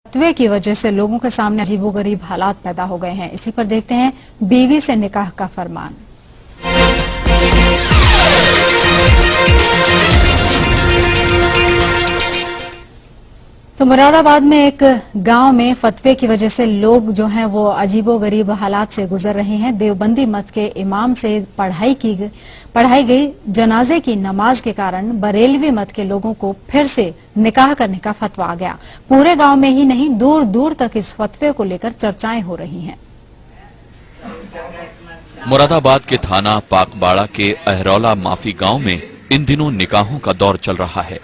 फतवे की वजह से लोगों के सामने अजीबोगरीब हालात पैदा हो गए हैं। इसी पर देखते हैं बीवी से निकाह का फरमान। तो मुरादाबाद में एक गांव में फतवे की वजह से लोग जो हैं वो अजीबोगरीब हालात से गुजर रहे हैं। देवबंदी मत के इमाम से पढ़ाई गई जनाजे की नमाज के कारण बरेलवी मत के लोगों को फिर से निकाह करने का फतवा आ गया। पूरे गांव में ही नहीं, दूर दूर तक इस फतवे को लेकर चर्चाएं हो रही हैं। मुरादाबाद के थाना पाकबाड़ा के अहरौला माफी गांव में इन दिनों निकाहों का दौर चल रहा है,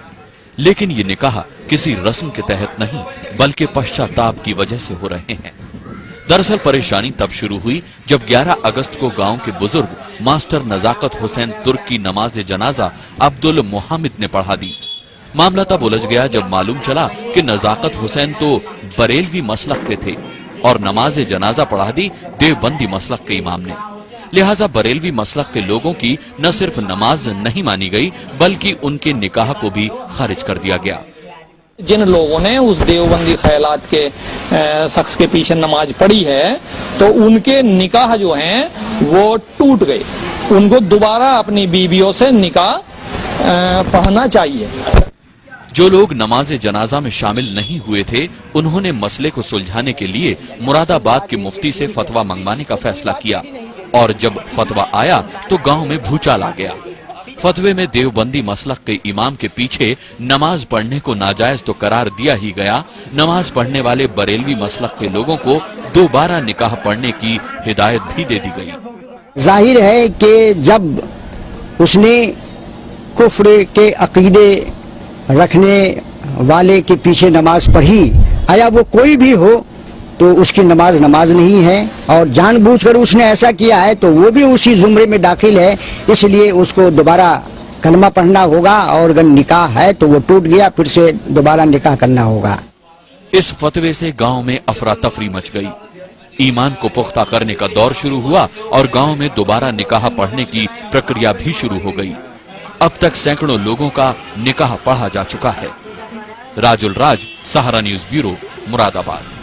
लेकिन ये निकाह किसी रस्म के तहत नहीं बल्कि पश्चाताप की वजह से हो रहे हैं। दरअसल परेशानी तब शुरू हुई जब 11 अगस्त को गांव के बुजुर्ग मास्टर नजाकत हुसैन तुर्क की नमाज जनाजा अब्दुल मोहम्मद ने पढ़ा दी। मामला तब उलझ गया जब मालूम चला कि नजाकत हुसैन तो बरेलवी मसलक के थे और नमाज जनाजा पढ़ा दी देवबंदी मसलक के इमाम ने। लिहाजा बरेलवी मसलक के लोगों की न सिर्फ नमाज नहीं मानी गई बल्कि उनके निकाह को भी खारिज कर दिया गया। जिन लोगों ने उस देवबंदी ख्यालात के शख्स के पीछे नमाज पढ़ी है तो उनके निकाह जो हैं वो टूट गए। उनको दोबारा अपनी बीवियों से निकाह पढ़ना चाहिए। जो लोग नमाज जनाजा में शामिल नहीं हुए थे उन्होंने मसले को सुलझाने के लिए मुरादाबाद के मुफ्ती से फतवा मंगवाने का फैसला किया और जब फतवा आया तो गांव में भूचाल आ गया। फतवे में देवबंदी मसलक के इमाम के पीछे नमाज पढ़ने को नाजायज तो करार दिया ही गया, नमाज पढ़ने वाले बरेलवी मसलक के लोगों को दोबारा निकाह पढ़ने की हिदायत भी दे दी गई। जाहिर है कि जब उसने कुफ्र के अकीदे रखने वाले के पीछे नमाज पढ़ी, आया वो कोई भी हो तो उसकी नमाज नहीं है और जानबूझकर उसने ऐसा किया है तो वो भी उसी जुमरे में दाखिल है। इसलिए उसको दोबारा कलमा पढ़ना होगा और अगर निकाह है तो वो टूट गया, फिर से दोबारा निकाह करना होगा। इस फतवे से गांव में अफरा तफरी मच गई। ईमान को पुख्ता करने का दौर शुरू हुआ और गांव में दोबारा निकाह पढ़ने की प्रक्रिया भी शुरू हो गई। अब तक सैकड़ों लोगों का निकाह पढ़ा जा चुका है। राजुल राज, सहारा न्यूज ब्यूरो, मुरादाबाद।